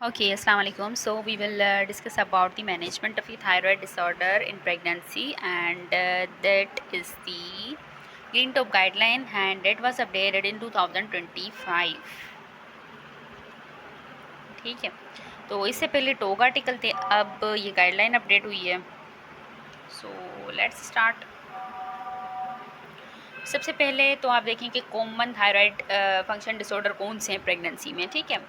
Okay, Assalamu alaikum. So we will discuss about the management of the thyroid disorder in pregnancy, and that is the Green Top guideline, and it was updated in 2025. ठीक है, तो इससे पहले टोग article थे, अब ये guideline update हुई है. So let's start. सबसे पहले तो आप देखें कि कॉमन थायराइड फंक्शन डिसऑर्डर कौन से हैं प्रेगनेंसी में. ठीक है,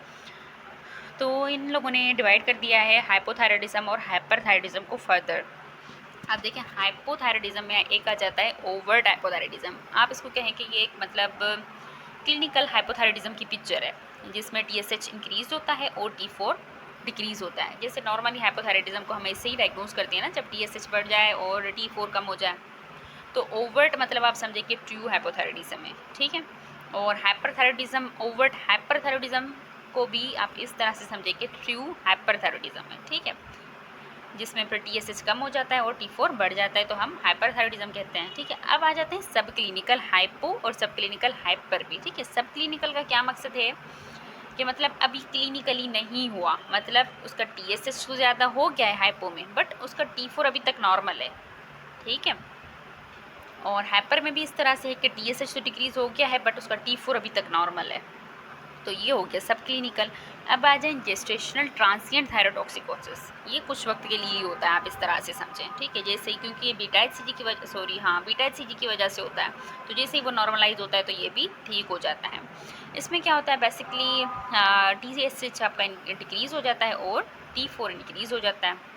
तो इन लोगों ने डिवाइड कर दिया है हाइपोथायराइडिज्म और हाइपरथायराइडिज्म को फर्दर. आप देखें हाइपोथायराइडिज्म में एक आ जाता है ओवर्ट हाइपोथायराइडिज्म. आप इसको कहें कि ये एक मतलब क्लिनिकल हाइपोथायराइडिज्म की पिक्चर है जिसमें टीएसएच इंक्रीज होता है और T4 डिक्रीज होता है. जैसे नॉर्मली हाइपोथायराइडिज्म को हम इससे ही डायग्नोज करते हैं ना, जब टीएसएच बढ़ जाए और T4 कम हो जाए. तो ओवर्ट मतलब आप समझे कि ट्रू हाइपोथायराइडिज्म है. ठीक है, और हाइपरथायराइडिज्म, ओवर्ट हाइपरथायराइडिज्म को भी आप इस तरह से समझे कि ट्रू हाइपरथायराइडिज्म है. ठीक है, जिसमें फिर टीएसएच कम हो जाता है और T4 बढ़ जाता है, तो हम हाइपरथायराइडिज्म कहते हैं. ठीक है, अब आ जाते हैं सब क्लिनिकल हाइपो और सब क्लिनिकल हाइपर भी. ठीक है, सब क्लिनिकल का क्या मकसद है कि मतलब अभी क्लिनिकली नहीं हुआ, मतलब उसका टीएसएच तो ज़्यादा हो गया है हाइपो में, बट उसका T4 अभी तक नॉर्मल है. ठीक है, और हाइपर में भी इस तरह से है कि टीएसएच तो डिक्रीज़ हो गया है बट उसका T4 अभी तक नॉर्मल है. तो ये हो गया सब क्लिनिकल. अब आ जाए जेस्टेशनल ट्रांसिएंट थायरोटॉक्सिकोसिस. ये कुछ वक्त के लिए ही होता है, आप इस तरह से समझें. ठीक है, जैसे ही क्योंकि ये बीटा एचसीजी की वजह बीटा एचसीजी की वजह से होता है, तो जैसे ही वो नॉर्मलाइज होता है तो ये भी ठीक हो जाता है. इसमें क्या होता है बेसिकली टीएसएच आपका डिक्रीज़ हो जाता है और T4 इंक्रीज़ हो जाता है.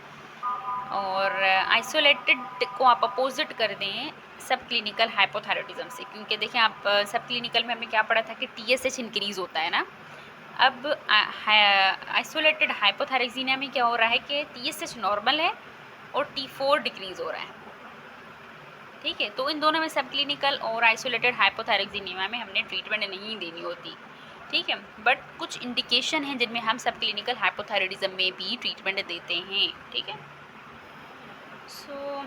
और आइसोलेटेड को आप अपोजिट कर दें सब क्लिनिकल हाइपोथायराइडिज्म से, क्योंकि देखें आप सब क्लिनिकल में हमें क्या पढ़ा था कि टीएसएच इंक्रीज़ होता है ना. अब आइसोलेटेड हाइपोथायराइडीमिया में क्या हो रहा है कि टीएसएच नॉर्मल है और T4 डिक्रीज़ हो रहा है. ठीक है, तो इन दोनों में सब क्लिनिकल और आइसोलेटेड हाइपोथायराइडीमिया में हमने ट्रीटमेंट नहीं देनी होती. ठीक है, बट कुछ इंडिकेशन हैं जिनमें हम सब क्लिनिकल हाइपोथायराइडिज्म में भी ट्रीटमेंट देते हैं. ठीक है, so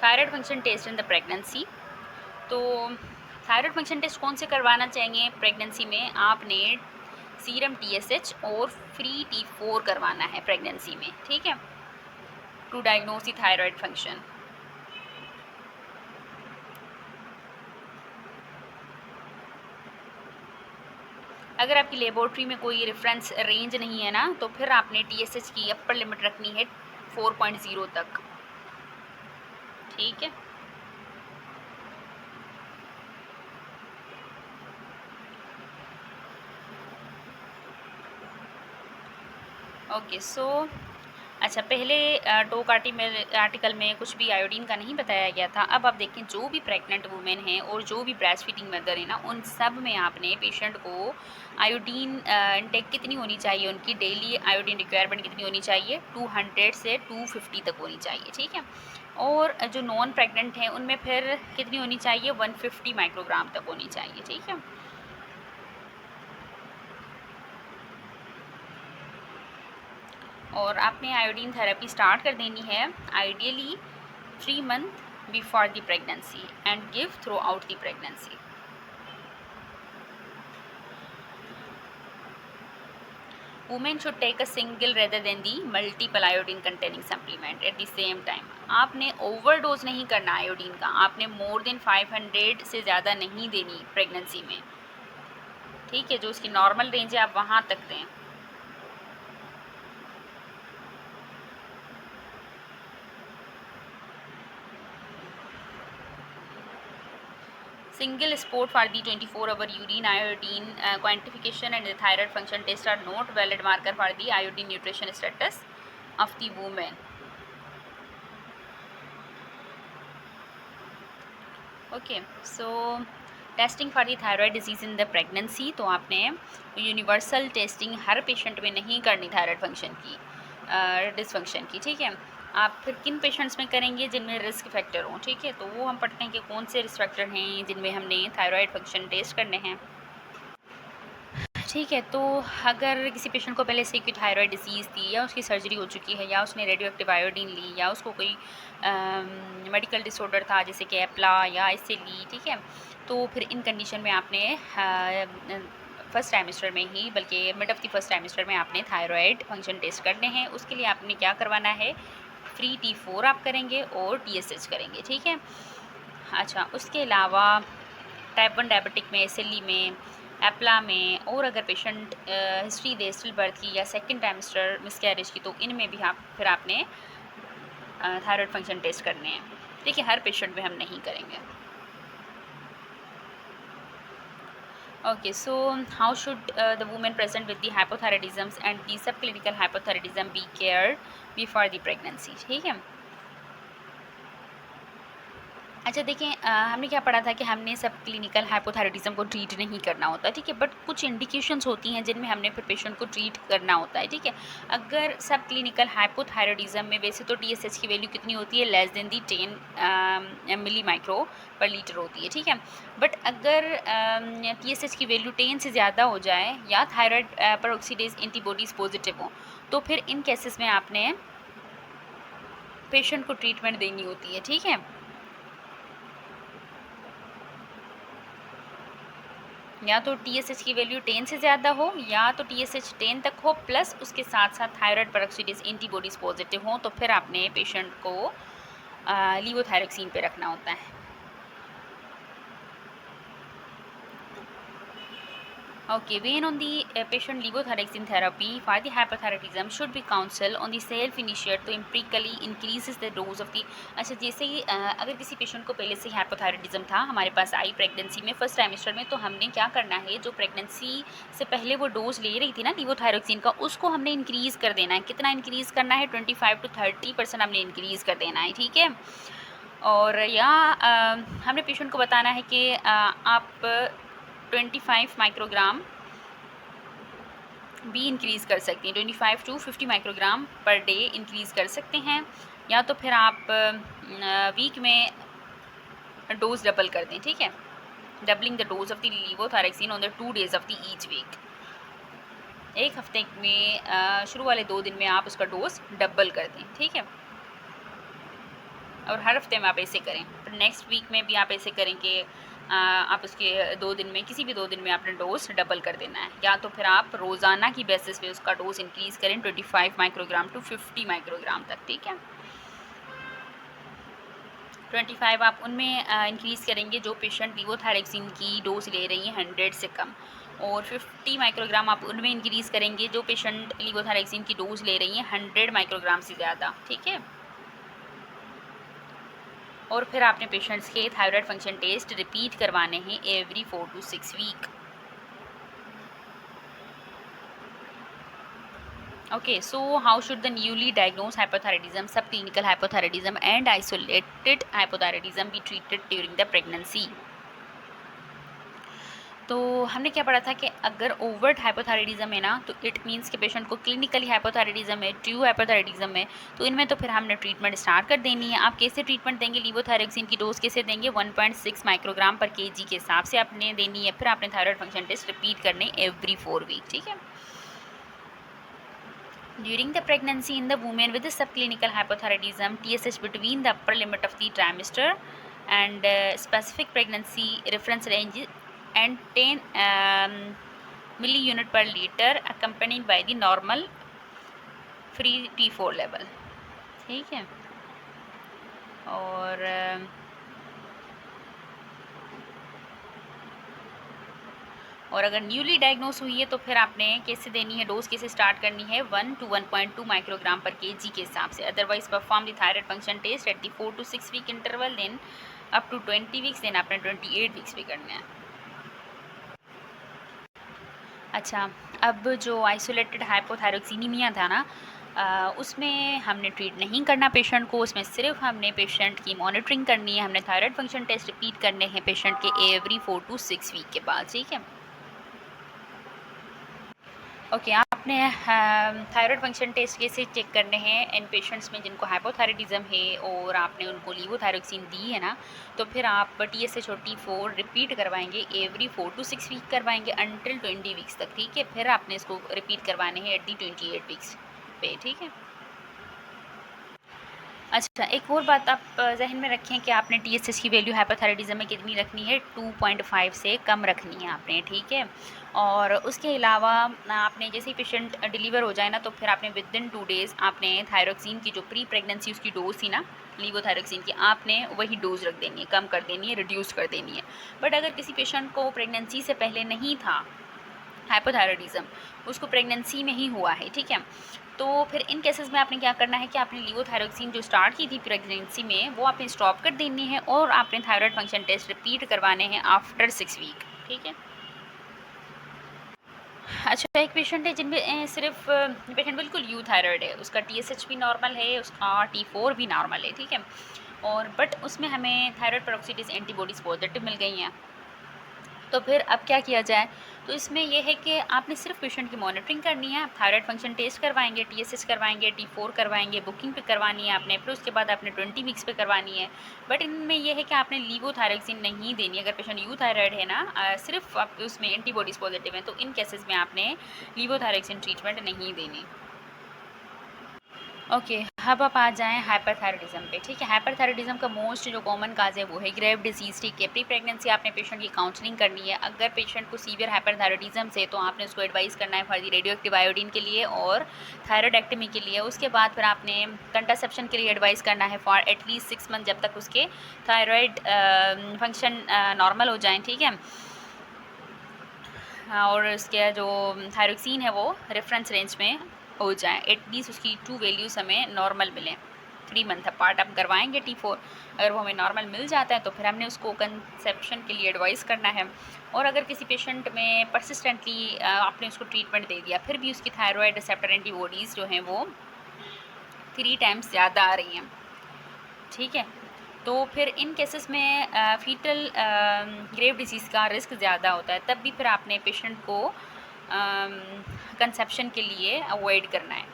thyroid function test in the pregnancy. तो थायराइड फंक्शन टेस्ट कौन से करवाना चाहिए प्रेगनेंसी में? आपने सीरम टीएसएच और फ्री T4 करवाना है प्रेगनेंसी में. ठीक है, to diagnose the thyroid function. अगर आपकी लेबोरेटरी में कोई रेफरेंस रेंज नहीं है ना, तो फिर आपने टीएसएच की अपर लिमिट रखनी है 4.0 तक. ठीक है, ओके. सो अच्छा, पहले टोक आर्टिकल में कुछ भी आयोडीन का नहीं बताया गया था. अब आप देखें जो भी प्रेग्नेंट वुमेन हैं और जो भी ब्रेस्ट फीडिंग मदर है ना, उन सब में आपने पेशेंट को आयोडीन इंटेक कितनी होनी चाहिए, उनकी डेली आयोडीन रिक्वायरमेंट कितनी होनी चाहिए, 200 से 250 तक होनी चाहिए. ठीक है, और जो नॉन प्रेग्नेंट हैं उनमें फिर कितनी होनी चाहिए, 150 माइक्रोग्राम तक होनी चाहिए. ठीक है, और आपने आयोडीन थेरेपी स्टार्ट कर देनी है ideally 3 month before the pregnancy and give throughout the pregnancy. Women should take a single rather than the multiple iodine containing supplement at the same time. आपने ओवरडोज नहीं करना iodine का, आपने more than 500 से ज़्यादा नहीं देनी pregnancy में. ठीक है, जो उसकी नॉर्मल रेंज है आप वहाँ तक दें. Single spot for the 24-hour urine iodine quantification and the thyroid function test are not valid marker for the iodine nutrition status of the woman. Okay, so testing for the thyroid disease in the pregnancy. तो आपने universal testing हर patient में नहीं करनी thyroid function की, dysfunction की. ठीक है, आप फिर किन पेशेंट्स में करेंगे जिनमें रिस्क फैक्टर हों. ठीक है, तो वो हम पढ़ते हैं कि कौन से रिस्क फैक्टर हैं जिनमें हमने थायराइड फंक्शन टेस्ट करने हैं. ठीक है। तो अगर किसी पेशेंट को पहले से कोई थायराइड डिसीज़ थी या उसकी सर्जरी हो चुकी है या उसने रेडियो एक्टिव आयोडीन ली या उसको कोई मेडिकल डिसऑर्डर था जैसे कि एप्ला या इससे ली, ठीक है, तो फिर इन कंडीशन में आपने फर्स्ट ट्राइमेस्टर में ही, बल्कि mid of the first trimester में आपने थायराइड फंक्शन टेस्ट करने हैं। उसके लिए आपने क्या करवाना है, फ्री T4 आप करेंगे और TSH करेंगे, ठीक है। अच्छा, उसके अलावा टाइप 1 डायबिटिक में, SLE में, एप्ला में, और अगर patient history they still birth की या सेकंड ट्राइमेस्टर मिसकैरेज की, तो इनमें भी फिर आपने थायराइड फंक्शन टेस्ट करने हैं। देखिए, हर पेशेंट में हम नहीं करेंगे। Okay, so how should the woman present with the hypothyroidism and the subclinical hypothyroidism be cared before the pregnancy? ठीक है। अच्छा, देखें, हमने क्या पढ़ा था कि हमने सब क्लिनिकल हाइपोथायराइडिज्म को ट्रीट नहीं करना होता, ठीक है, बट कुछ इंडिकेशंस होती हैं जिनमें हमने फिर पेशेंट को ट्रीट करना होता है, ठीक है। अगर सब क्लिनिकल हाइपोथायराइडिज्म में वैसे तो TSH की वैल्यू कितनी होती है, लेस देन दी 10 मिली माइक्रो पर लीटर होती है, ठीक है। बट अगर TSH की वैल्यू 10 से ज़्यादा हो जाए या थायराइड पेरोक्सीडेज एंटीबॉडीज़ पॉजिटिव हो, तो फिर इन केसेस में आपने पेशेंट को ट्रीटमेंट देनी होती है, ठीक है। या तो TSH की वैल्यू 10 से ज़्यादा हो या तो TSH 10 तक हो, प्लस उसके साथ साथ थायराइड पेरोक्सीडेज एंटीबॉडीज़ पॉजिटिव हो, तो फिर आपने पेशेंट को लीवोथायरोक्सिन पे रखना होता है। Okay, when on the patient levothyroxine therapy for the hypothyroidism should be counsel on the self-initiate तो empirically increases the dose of the। अच्छा, जैसे कि अगर किसी पेशेंट को पहले से हाइपोथायराइडिज्म था, हमारे पास आई प्रेगनेंसी में फर्स्ट ट्राइमेस्टर में, तो हमने क्या करना है, जो प्रेगनेंसी से पहले वो डोज ले रही थी ना लीवोथायरोक्सिन का, उसको हमने इंक्रीज़ कर देना है। कितना इंक्रीज़ करना है, 25 to 30% हमने इंक्रीज़ कर देना है, ठीक है। और या हमने पेशेंट को बताना है कि आप 25 माइक्रोग्राम भी इंक्रीज़ कर सकती हैं, 25 to 50 microgram per day increase कर सकते हैं, या तो फिर आप वीक में डोज डबल कर दें, ठीक है, doubling the dose of the levothyroxine on the 2 days of the each week. एक हफ्ते में शुरू वाले 2 दिन में आप उसका डोज डबल कर दें, ठीक है, और हर हफ्ते में आप ऐसे करें। फिर नेक्स्ट वीक में भी आप ऐसे करें कि आप उसके 2 दिन में, किसी भी 2 दिन में आपने डोज डबल कर देना है, या तो फिर आप रोज़ाना की बेसिस पे उसका डोज इंक्रीज़ करें 25 माइक्रोग्राम टू 50 माइक्रोग्राम तक, ठीक है। 25 आप उनमें इंक्रीज़ करेंगे जो पेशेंट लीवोथायरोक्सिन की डोज ले रही हैं 100 से कम, और 50 माइक्रोग्राम आप उनमें इंक्रीज़ करेंगे जो पेशेंट लीवोथायरोक्सिन की डोज ले रही हैं 100 माइक्रोग्राम से ज़्यादा, ठीक है। और फिर आपने पेशेंट्स के थायराइड फंक्शन टेस्ट रिपीट करवाने हैं every 4 to 6 week. Okay, so how should the newly diagnosed hypothyroidism, subclinical hypothyroidism and isolated hypothyroidism be treated during the pregnancy? तो हमने क्या पढ़ा था कि अगर ओवर्ट हाइपोथायराइडिज्म है ना, तो इट मींस कि पेशेंट को क्लिनिकली हाइपोथायराइडिज्म है, ट्रू हाइपोथायराइडिज्म है, तो इनमें तो फिर हमने ट्रीटमेंट स्टार्ट कर देनी है। आप कैसे ट्रीटमेंट देंगे, लीवोथायरोक्सिन की डोज कैसे देंगे, 1.6 माइक्रोग्राम पर kg के हिसाब से आपने देनी है। फिर आपने थायराइड फंक्शन टेस्ट रिपीट करने एवरी 4 वीक, ठीक है। During the pregnancy in the woman with the subclinical hypothyroidism, TSH between the upper limit of the trimester and specific pregnancy reference range and 10 milli-unit per liter accompanied by the normal free T4 level, ठीक है। और अगर newly diagnose हुई है तो फिर आपने कैसे देनी है, डोज कैसे स्टार्ट करनी है, 1 to 1.2 माइक्रोग्राम पर kg के हिसाब से। Otherwise perform the thyroid function test at the 4 to 6 week interval, then up to 20 weeks, then आपने 28 वीक्स भी करना है। अच्छा, अब जो आइसोलेटेड हाइपोथायरोक्सिनीमिया था ना, उसमें हमने ट्रीट नहीं करना पेशेंट को, उसमें सिर्फ हमने पेशेंट की मॉनिटरिंग करनी है। हमने थायराइड फंक्शन टेस्ट रिपीट करने हैं पेशेंट के एवरी 4 to 6 वीक के बाद, ठीक है। ओके, आप आपने थायराइड फंक्शन टेस्ट कैसे चेक करने हैं इन पेशेंट्स में जिनको हाइपोथायराइडिज्म है और आपने उनको लीवोथायरोक्सिन दी है ना, तो फिर आप TSH और T4 रिपीट करवाएंगे एवरी 4 to 6 वीक करवाएंगे अंटिल 20 वीक्स तक, ठीक है। फिर आपने इसको रिपीट करवाने हैं एट दी 28 वीक्स पे, ठीक है। अच्छा, एक और बात आप जहन में रखें कि आपने TSH की वैल्यू हाइपोथायराइडिज्म में कितनी रखनी है, 2.5 से कम रखनी है आपने, ठीक है। और उसके अलावा आपने जैसे ही पेशेंट डिलीवर हो जाए ना, तो फिर आपने विद इन 2 डेज़ आपने थायरोक्सिन की जो प्री प्रेगनेंसी उसकी डोज थी ना लीवोथायरोक्सिन की, आपने वही डोज रख देनी है, कम कर देनी है, रिड्यूस कर देनी है। बट अगर किसी पेशेंट को प्रेगनेंसी से पहले नहीं था हाइपोथायराइडिज्म, उसको प्रेगनेंसी में ही हुआ है, ठीक है, तो फिर इन केसेस में आपने क्या करना है कि आपने लीवोथायरोक्सिन जो स्टार्ट की थी प्रेगनेंसी में वो आपने स्टॉप कर देनी है और आपने थायराइड फंक्शन टेस्ट रिपीट करवाने हैं आफ्टर 6 वीक, ठीक है। अच्छा, एक पेशेंट है जिनमें सिर्फ पेशेंट बिल्कुल यू थायराइड है, उसका TSH भी नॉर्मल है, उसका T4 भी नॉर्मल है, ठीक है, और बट उसमें हमें थायराइड पेरोक्सिडेज एंटीबॉडीज़ पॉजिटिव मिल गई हैं। तो फिर अब क्या किया जाए, तो इसमें यह है कि आपने सिर्फ पेशेंट की मॉनिटरिंग करनी है, थायराइड फंक्शन टेस्ट करवाएंगे, TSH करवाएंगे, T4 करवाएंगे, बुकिंग पे करवानी है आपने, फिर उसके बाद आपने 20 वीक्स पे करवानी है। बट इनमें यह है कि आपने लीवोथायरोक्सिन नहीं देनी। अगर पेशेंट यू थायराइड है ना, सिर्फ आप उसमें एंटीबॉडीज़ पॉजिटिव हैं, तो इन केसेस में आपने लीवोथायरोक्सिन ट्रीटमेंट नहीं देनी। ओके, अब आप आ जाएँ हाइपरथायराइडिज़्म पे, ठीक है। हाइपरथायराइडिज़्म का मोस्ट जो कॉमन काज़ है वो है ग्रेव डिसीज़, ठीक है। प्री प्रेगनेंसी आपने पेशेंट की काउंसलिंग करनी है। अगर पेशेंट को सीवियर हाइपरथायराइडिज़्म से, तो आपने उसको एडवाइस करना है for the radio active iodine के लिए और थायराइडेक्टमी के लिए। उसके बाद फिर आपने कंट्रासेप्शन के लिए एडवाइस करना है फॉर एटलीस्ट 6 मंथ, जब तक उसके थायराइड फंक्शन नॉर्मल हो जाएँ, ठीक है। और उसके जो थायरोक्सिन है वो रेफरेंस रेंज में हो जाए, एटलीस्ट उसकी 2 वैल्यूज़ हमें नॉर्मल मिलें। 3 मंथ अपार्ट हम करवाएंगे T4, अगर वो हमें नॉर्मल मिल जाता है तो फिर हमने उसको कंसेप्शन के लिए एडवाइस करना है। और अगर किसी पेशेंट में परसिस्टेंटली आपने उसको ट्रीटमेंट दे दिया, फिर भी उसकी थायराइड रिसेप्टर एंटीबॉडीज़ जो हैं वो 3 टाइम्स ज़्यादा आ रही हैं, ठीक है, तो फिर इन केसेस में फीटल ग्रेव डिसीज़ का रिस्क ज़्यादा होता है। तब भी फिर आपने पेशेंट को कंसेप्शन के लिए अवॉइड करना है।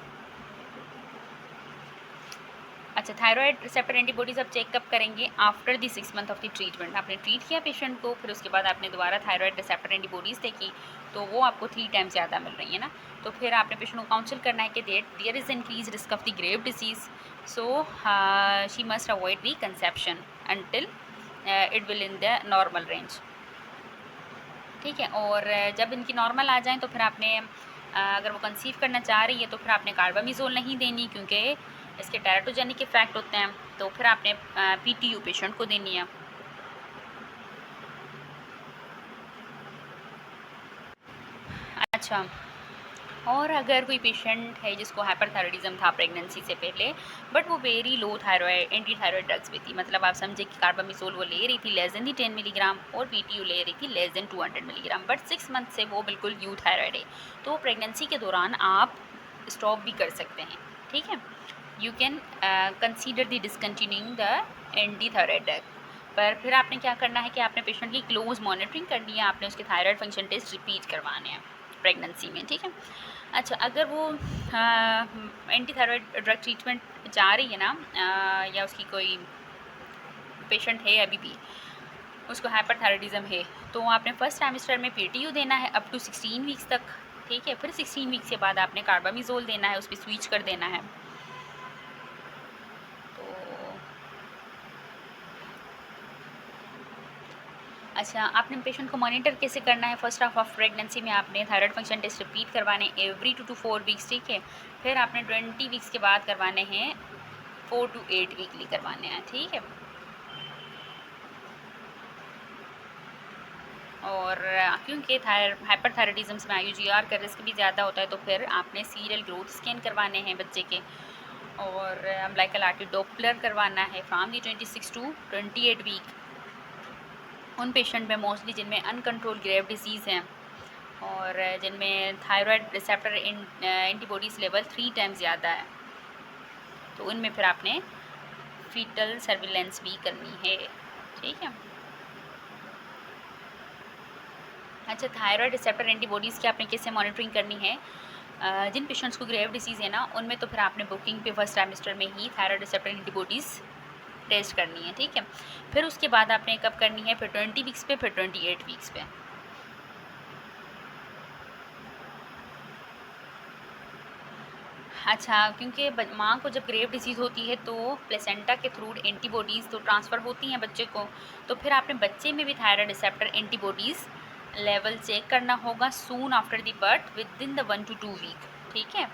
अच्छा, थायराइड रिसेप्टर एंटीबॉडीज़ आप चेकअप करेंगे after the 6 month of the treatment. आपने ट्रीट किया पेशेंट को, फिर उसके बाद आपने दोबारा थायराइड रिसेप्टर एंटीबॉडीज़ देखी, तो वो आपको 3 टाइम्स ज़्यादा मिल रही है ना, तो फिर आपने पेशेंट को काउंसिल करना है कि there is increase risk of the grave disease, so she must avoid the conception until it will in the normal range, ठीक है। और जब इनकी नॉर्मल आ जाएँ तो फिर आपने अगर वो कंसीव करना चाह रही है तो फिर आपने कार्बामिज़ोल नहीं देनी, क्योंकि इसके टेराटोजेनिक इफ़ेक्ट होते हैं, तो फिर आपने PTU पेशेंट को देनी है। अच्छा, और अगर कोई पेशेंट है जिसको हाइपरथायराइडिज्म था प्रेगनेंसी से पहले, बट वो very low thyroid anti thyroid drugs भी थी, मतलब आप समझे कि कार्बामिसोल वो ले रही थी लेस देन दी 10 मिलीग्राम और PTU ले रही थी less than 200 milligram, but 6 month से वो बिल्कुल यू थायराइड है, तो प्रेगनेंसी के दौरान आप स्टॉप भी कर सकते हैं, ठीक है। You can consider the discontinuing the anti thyroid drug. पर फिर आपने क्या करना है कि आपने पेशेंट की क्लोज मॉनिटरिंग करनी है, आपने उसके थायराइड फंक्शन टेस्ट रिपीट करवाने हैं प्रेगनेंसी में, ठीक है। अच्छा, अगर वो एंटी थायराइड ड्रग ट्रीटमेंट जा रही है ना, या उसकी कोई पेशेंट है अभी भी उसको हाइपरथायराइडिज्म है, तो आपने फर्स्ट ट्राइमेस्टर में PTU देना है अप टू 16 वीक्स तक, ठीक है। फिर 16 वीक्स के बाद आपने कार्बामिजोल देना है, उस पर स्विच कर देना है। तो अच्छा, आपने पेशेंट को मॉनिटर कैसे करना है, फर्स्ट हाफ ऑफ प्रेगनेंसी में आपने थायराइड फंक्शन टेस्ट रिपीट करवाने एवरी 2 to 4 वीक्स, ठीक है। फिर आपने 20 वीक्स के बाद करवाने हैं 4 to 8 वीकली करवाने हैं, ठीक है। और क्योंकि हाइपरथायराइडिज्म में IUGR का रिस्क भी ज़्यादा होता है, तो फिर आपने सीरियल ग्रोथ स्कैन करवाने हैं बच्चे के, और अम्बिलिकल आर्टरी डॉपलर करवाना है फ्रॉम दी 26 to 28 वीक उन पेशेंट में मोस्टली जिनमें अनकंट्रोल ग्रेव डिसीज़ हैं और जिनमें thyroid receptor antibodies level 3 times ज़्यादा है, तो उनमें फिर आपने फीटल सर्विलेंस भी करनी है, ठीक है। अच्छा, थायराइड रिसेप्टर एंटीबॉडीज़ की आपने कैसे मॉनिटरिंग करनी है, जिन पेशेंट्स को ग्रेव डिसीज़ है ना, उनमें तो फिर आपने बुकिंग पे फर्स्ट ट्राइमेस्टर में ही थायराइड रिसेप्टर एंटीबॉडीज़ टेस्ट करनी है, ठीक है। फिर उसके बाद आपने कब करनी है, फिर 20 वीक्स पे, फिर 28 वीक्स पे। अच्छा, क्योंकि माँ को जब ग्रेव डिसीज़ होती है तो प्लेसेंटा के थ्रू एंटीबॉडीज़ तो ट्रांसफ़र होती हैं बच्चे को, तो फिर आपने बच्चे में भी thyroid receptor antibodies level check करना होगा soon after the birth within the 1 to 2 week, ठीक है।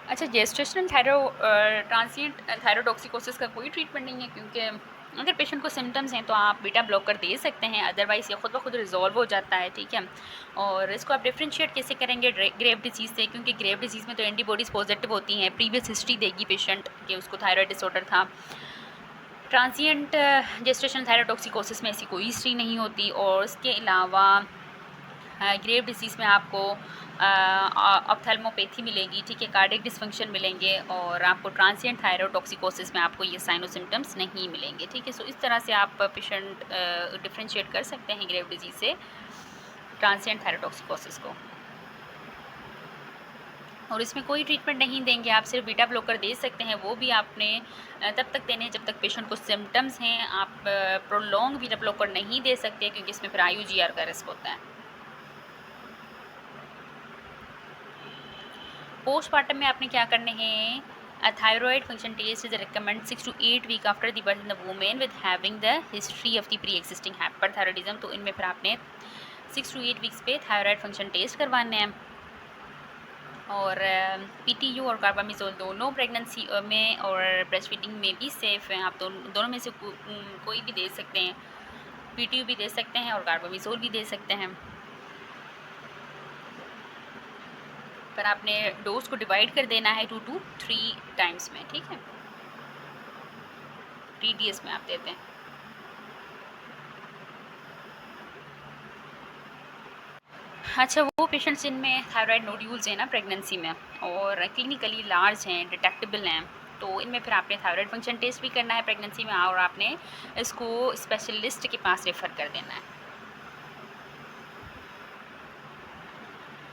अच्छा, जेस्टेशनल ट्रांसिएंट थायरोटॉक्सिकोसिस का कोई ट्रीटमेंट नहीं है, क्योंकि अगर पेशेंट को सिम्टम्स हैं तो आप बीटा ब्लॉकर दे सकते हैं, अदरवाइज़ ये खुद ब खुद रिजॉल्व हो जाता है, ठीक है। और इसको आप डिफ्रेंशिएट कैसे करेंगे ग्रेव डिसीज़ से, क्योंकि ग्रेव डिसीज़ में तो एंटीबॉडीज़ पॉजिटिव होती हैं, प्रीवियस हिस्ट्री देगी पेशेंट कि उसको थायराइड डिसऑर्डर था। ट्रांसिएंट जेस्टेशनल थायरोटॉक्सिकोसिस में ऐसी कोई हिस्ट्री नहीं होती। और इसके अलावा ग्रेव डिसीज़ में आपको ऑप्थेल्मोपैथी मिलेगी, ठीक है, कार्डियक डिसफंक्शन मिलेंगे, और आपको ट्रांसिएंट थायरोटॉक्सिकोसिस में आपको ये साइनो सिम्टम्स नहीं मिलेंगे, ठीक है। सो इस तरह से आप पेशेंट डिफ्रेंशिएट कर सकते हैं ग्रेव डिजीज़ से ट्रांसिएंट थायरोटॉक्सिकोसिस को। और इसमें कोई ट्रीटमेंट नहीं देंगे, आप सिर्फ बीटा ब्लॉकर दे सकते हैं, वो भी आपने तब तक देने जब तक पेशेंट को सिम्टम्स हैं। आप प्रोलॉन्ग बीटा ब्लॉकर नहीं दे सकते, क्योंकि इसमें फिर IUGR का रिस्क होता है। पोस्टमार्टम में आपने क्या करने हैं, a thyroid function test is recommended 6 to 8 week after the birth in the woman with having the history of the pre-existing hyperthyroidism। तो इनमें फिर आपने 6 to 8 वीक्स पे थायराइड फंक्शन टेस्ट करवाने हैं। और PTU और कार्बामिजोल दोनों प्रेगनेंसी में और ब्रेस्ट फीडिंग में भी सेफ़ हैं। आप दोनों में से कोई भी दे सकते हैं, PTU भी दे सकते हैं और कार्बामिजोल भी दे सकते हैं। पर आपने डोज को डिवाइड कर देना है 2 to 3 टाइम्स में, ठीक है, TDS में आप देते हैं। अच्छा, वो पेशेंट्स जिनमें थायराइड नोड्यूल्स हैं ना प्रेगनेंसी में और क्लिनिकली लार्ज हैं, डिटेक्टेबल हैं, तो इनमें फिर आपने थायराइड फंक्शन टेस्ट भी करना है प्रेगनेंसी में, और आपने इसको स्पेशलिस्ट के पास रेफ़र कर देना है।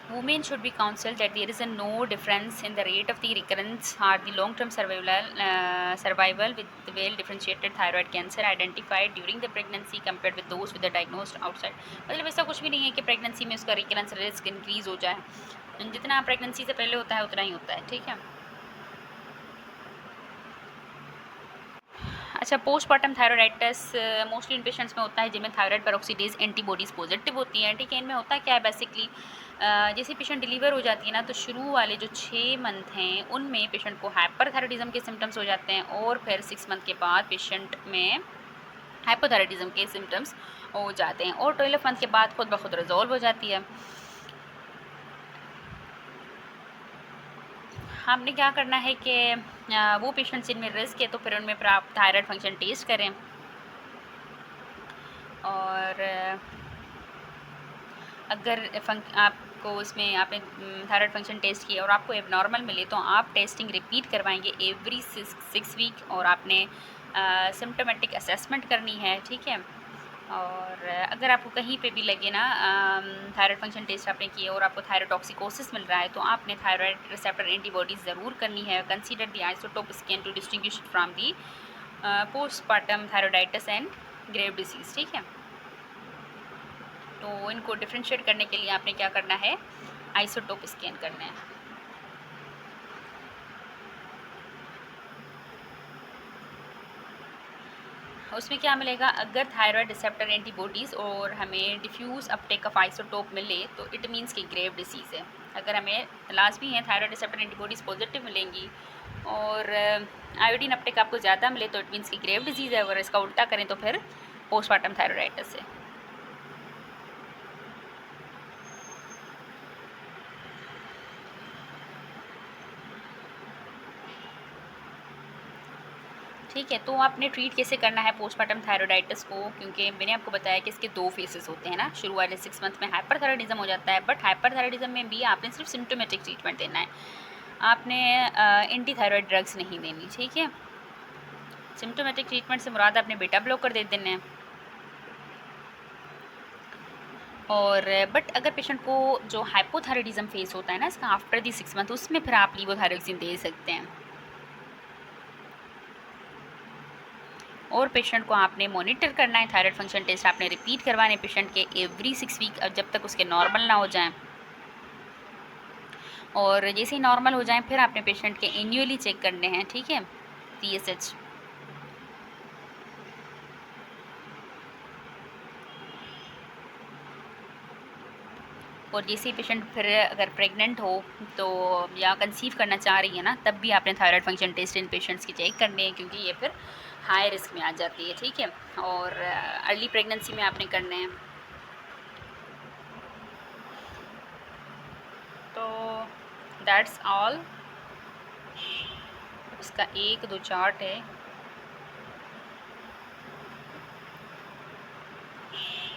Women should be counseled that there is a no difference in the rate of the recurrence or the long-term survival with well differentiated thyroid cancer identified during the pregnancy compared with those with the diagnosed outside। मतलब ऐसा कुछ भी नहीं है कि pregnancy में उसका recurrence risk increase हो जाए, जितना प्रेगनेंसी से पहले होता है उतना ही होता है, ठीक है। अच्छा, postmortem thyroiditis mostly in patients में होता है जिनमें थायराइड पेरोक्सीडेज एंटीबॉडीज़ पॉजिटिव होती हैं, ठीक है। इनमें होता क्या है बेसिकली, जैसे पेशेंट डिलीवर हो जाती है ना, तो शुरू वाले जो 6 मंथ हैं उनमें पेशेंट को हाइपरथायराइडिज्म के सिम्टम्स हो जाते हैं, और फिर 6 मंथ के बाद पेशेंट में हाइपोथायराइडिज्म के सिम्टम्स हो जाते हैं, और 12 मंथ के बाद खुद ब खुद रिजॉल्व हो जाती है। आपने क्या करना है कि वो पेशेंट्स जिनमें रिस्क है तो फिर उनमें फिर आप थायराइड फंक्शन टेस्ट करें, और अगर आपको उसमें आपने थायराइड फंक्शन टेस्ट किया और आपको एबनॉर्मल मिले तो आप टेस्टिंग रिपीट करवाएंगे एवरी 6 वीक, और आपने सिम्टोमेटिक असेसमेंट करनी है, ठीक है। और अगर आपको कहीं पे भी लगे ना थायराइड फंक्शन टेस्ट आपने किया और आपको थायरोटॉक्सिकोसिस मिल रहा है, तो आपने थायराइड रिसेप्टर एंटीबॉडीज़ ज़रूर करनी है। Consider the isotope scan to distinguish from the postmortem thyroiditis and grave disease, ठीक है। तो इनको डिफ्रेंशिएट करने के लिए आपने क्या करना है, आइसोटोप स्कैन करना है। उसमें क्या मिलेगा, अगर थायराइड रिसेप्टर एंटीबॉडीज़ और हमें डिफ्यूज़ अपटेक ऑफ आइसोटोप मिले तो इट मीन्स कि ग्रेव डिसीज़ है। अगर हमें लाजमी है थायराइड रिसेप्टर एंटीबॉडीज़ पॉजिटिव मिलेंगी और आयोडीन अपटेक आपको ज़्यादा मिले तो इट मीन्स कि ग्रेव डिसीज़ है। अगर इसका उल्टा करें तो फिर पोस्टमार्टम थायराइडाइटिस है। ठीक है, तो आपने ट्रीट कैसे करना है पोस्टमार्टम थायरोडाइटिस को, क्योंकि मैंने आपको बताया कि इसके 2 फेसेस होते हैं ना। शुरू वाले 6 मंथ में हाइपरथायराइडिज्म हो जाता है, बट हाइपरथायराइडिज्म में भी आपने सिर्फ सिम्टोमेटिक ट्रीटमेंट देना है, आपने एंटी थायराइड ड्रग्स नहीं देनी, ठीक है। सिम्टोमेटिक ट्रीटमेंट से मुराद आपने बीटा ब्लॉकर दे देने हैं। और बट अगर पेशेंट को जो हाइपोथायराइडिज्म फेस होता है ना इसका आफ्टर दी 6 मंथ, उसमें फिर आप लीवोथायरोक्सिन दे सकते हैं। और पेशेंट को आपने मॉनिटर करना है, थायराइड फंक्शन टेस्ट आपने रिपीट करवाने पेशेंट के एवरी 6 वीक, जब तक उसके नॉर्मल ना हो जाएं। और जैसे ही नॉर्मल हो जाएं फिर आपने पेशेंट के एन्युअली चेक करने हैं, ठीक है, TSH। और जैसे ही पेशेंट फिर अगर प्रेग्नेंट हो तो या कंसीव करना चाह रही है ना, तब भी आपने थायराइड फंक्शन टेस्ट इन पेशेंट्स के चेक करने हैं, क्योंकि ये फिर हाई रिस्क में आ जाती है, ठीक है। और अर्ली प्रेगनेंसी में आपने करने हैं। तो दैट्स ऑल। इसका 1-2 चार्ट है।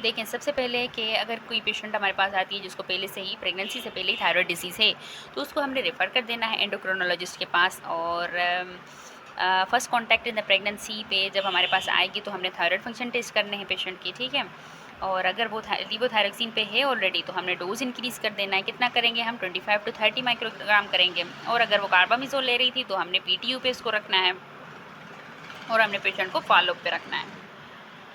देखें, सबसे पहले कि अगर कोई पेशेंट हमारे पास आती है जिसको पहले से ही प्रेगनेंसी से पहले ही थायराइड डिसीज़ है, तो उसको हमने रेफ़र कर देना है एंडोक्रोनोलॉजिस्ट के पास। और first contact in the pregnancy पे जब हमारे पास आएगी तो हमने थायराइड फंक्शन टेस्ट करने हैं पेशेंट की, ठीक है। और अगर वो लीवोथायरोक्सिन पे है ऑलरेडी तो हमने डोज इंक्रीज़ कर देना है। कितना करेंगे हम? 25 to 30 माइक्रोग्राम करेंगे। और अगर वो कार्बामिजोल ले रही थी तो हमने PTU पे इसको रखना है और हमने पेशेंट को फॉलोअप पे रखना है।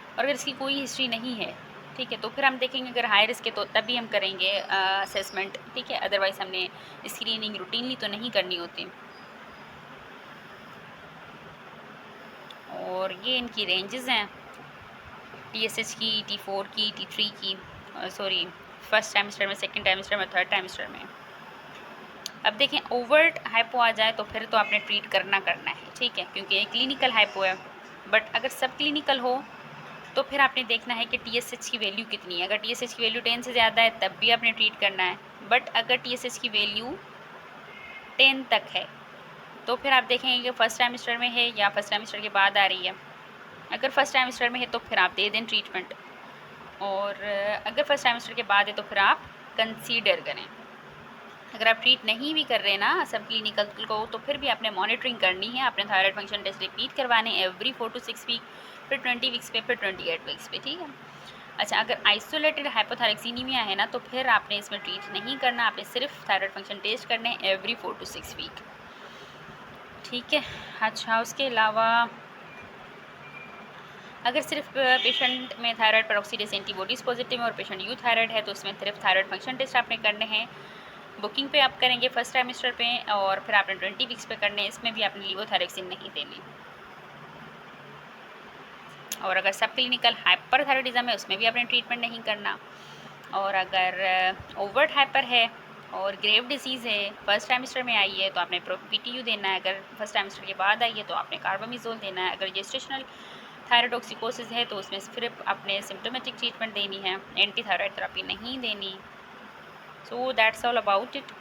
और अगर इसकी कोई हिस्ट्री नहीं है, ठीक है, तो फिर हम देखेंगे अगर हाई रिस्क है तो तभी हम करेंगे असेसमेंट, ठीक है। अदरवाइज़ हमने स्क्रीनिंग रूटीनली तो नहीं करनी होती। और ये इनकी रेंजेस हैं, TSH की, T4 की, T3 की, सॉरी फर्स्ट टाइमिस्टर में, सेकंड टाइमिस्टर में, थर्ड टाइमिस्टर में। अब देखें, ओवर्ट हाइपो आ जाए तो फिर तो आपने ट्रीट करना है, ठीक है, क्योंकि ये क्लिनिकल हाइपो है। बट अगर सब क्लिनिकल हो तो फिर आपने देखना है कि TSH की वैल्यू कितनी है। अगर TSH की वैल्यू 10 से ज़्यादा है तब भी आपने ट्रीट करना है। बट अगर TSH की वैल्यू 10 तक है तो फिर आप देखेंगे कि फर्स्ट टाइमिस्टर में है या फर्स्ट टाइमिस्टर के बाद आ रही है। अगर फर्स्ट टाइमिस्टर में है तो फिर आप दे दें ट्रीटमेंट, और अगर फर्स्ट टाइमिस्टर के बाद है तो फिर आप कंसीडर करें। अगर आप ट्रीट नहीं भी कर रहे ना सब क्लिनिकल को, तो फिर भी आपने मॉनिटरिंग करनी है। आपने थायराइड फंक्शन टेस्ट रिपीट करवाने एवरी 4 to 6 वीक, फिर 20 वीक्स पे, फिर 28 वीक्स पे, ठीक है। अच्छा, अगर आइसोलेटेड हाइपोथायरॉक्सिनीमिया है ना तो फिर आपने इसमें ट्रीट नहीं करना, आपने सिर्फ थायराइड फंक्शन टेस्ट करने हैं एवरी 4 to 6 वीक, ठीक है। अच्छा, उसके अलावा अगर सिर्फ पेशेंट में थायराइड पेरोक्सीडेस एंटीबॉडीज़ पॉजिटिव है और पेशेंट यू थायराइड है तो उसमें सिर्फ थायराइड फंक्शन टेस्ट आपने करने हैं। बुकिंग पे आप करेंगे फर्स्ट ट्राइमेस्टर पे, और फिर आपने 20 वीक्स पे करने हैं। इसमें भी आपने लीवोथायरोक्सिन नहीं देनी। और अगर सब क्लिनिकल हाइपरथायराइडिज्म है उसमें भी आपने ट्रीटमेंट नहीं करना। और अगर ओवर्ट हाइपर है और ग्रेव डिसीज़ है, फर्स्ट टाइमिस्टर में आई है तो आपने PTU देना है। अगर फर्स्ट टाइमिस्टर के बाद आई है तो आपने कार्बामिजोल देना है। अगर जेस्टेशनल थायरोटॉक्सिकोसिस है तो उसमें सिर्फ आपने सिम्टोमेटिक ट्रीटमेंट देनी है, एंटी थायराइड थेरेपी नहीं देनी। So that's all about it.